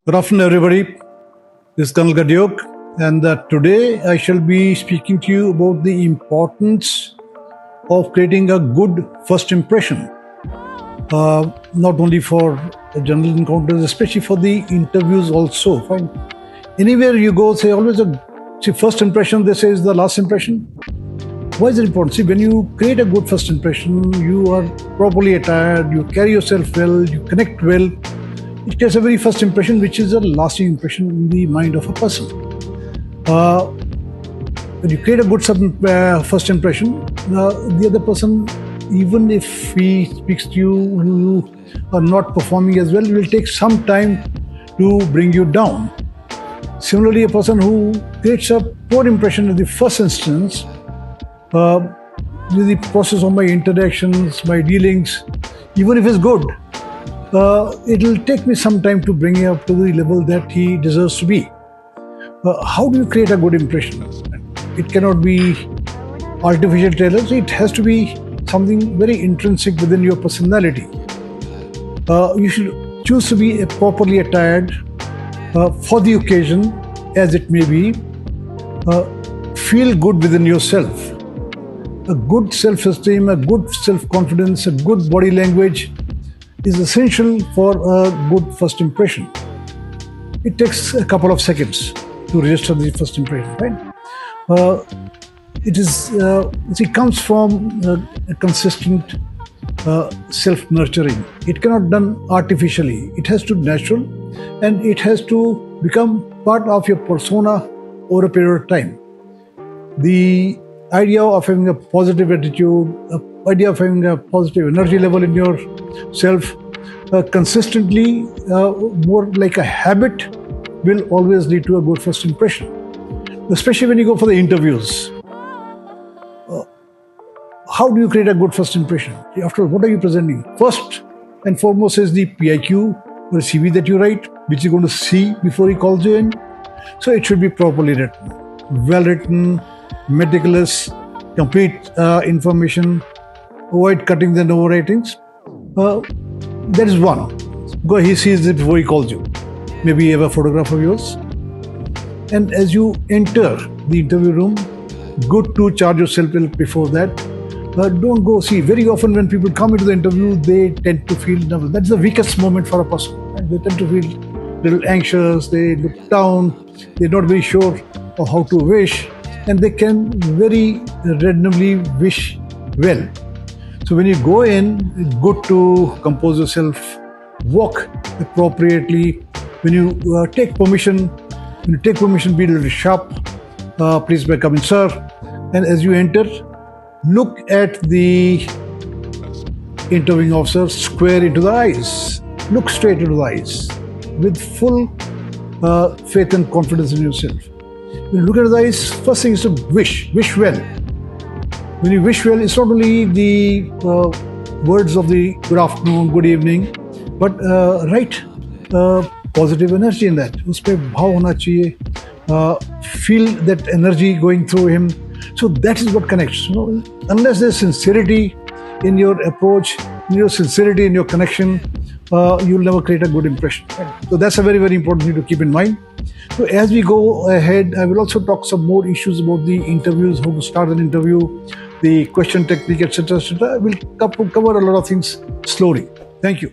Good afternoon, everybody. This is Colonel Gadyok, and today I shall be speaking to you about the importance of creating a good first impression, not only for the general encounters, especially for the interviews also. Fine. Anywhere you go, say always first impression, they say, is the last impression. Why is it important? See, when you create a good first impression, you are properly attired, you carry yourself well, you connect well. It creates a very first impression, which is a lasting impression in the mind of a person. When you create a good first impression, the other person, even if he speaks to you, you are not performing as well, will take some time to bring you down. Similarly, a person who creates a poor impression in the first instance, with the process of my interactions, my dealings, even if it's good, it will take me some time to bring him up to the level that he deserves to be. How do you create a good impression? It cannot be artificial tailors. It has to be something very intrinsic within your personality. You should choose to be properly attired for the occasion, as it may be. Feel good within yourself. A good self-esteem, a good self-confidence, a good body language is essential for a good first impression. It takes a couple of seconds to register the first impression, right? It comes from a consistent self-nurturing. It cannot be done artificially. It has to be natural, and it has to become part of your persona over a period of time. The idea of having a positive attitude, idea of having a positive energy level in yourself, consistently, more like a habit, will always lead to a good first impression. Especially when you go for the interviews. How do you create a good first impression? After all, what are you presenting? First and foremost is the PIQ or CV that you write, which you're going to see before he calls you in. So it should be properly written, well written, meticulous, complete information. Avoid cutting the overwritings. That is one. Go, he sees it before he calls you. Maybe you have a photograph of yours. And as you enter the interview room, good to charge yourself before that. Don't go, see, very often when people come into the interview, they tend to feel nervous. That's the weakest moment for a person. And they tend to feel a little anxious, they look down, they're not very sure of how to wish, and they can very randomly wish well. So when you go in, it's good to compose yourself, walk appropriately. When you take permission, be a little sharp. Please may come in, sir. And as you enter, look at the interviewing officer square into the eyes. Look straight into the eyes with full faith and confidence in yourself. When you look at the eyes, first thing is to wish well. When you wish well, it's not only the words of the good afternoon, good evening, but write positive energy in that. Uspe bhav hona chahiye. Feel that energy going through him. So that is what connects. Unless there's sincerity in your approach, sincerity in your connection, you'll never create a good impression. So that's a very, very important thing to keep in mind. So as we go ahead, I will also talk some more issues about the interviews, how to start an interview, the question technique, etc., etc. We'll cover a lot of things slowly. Thank you.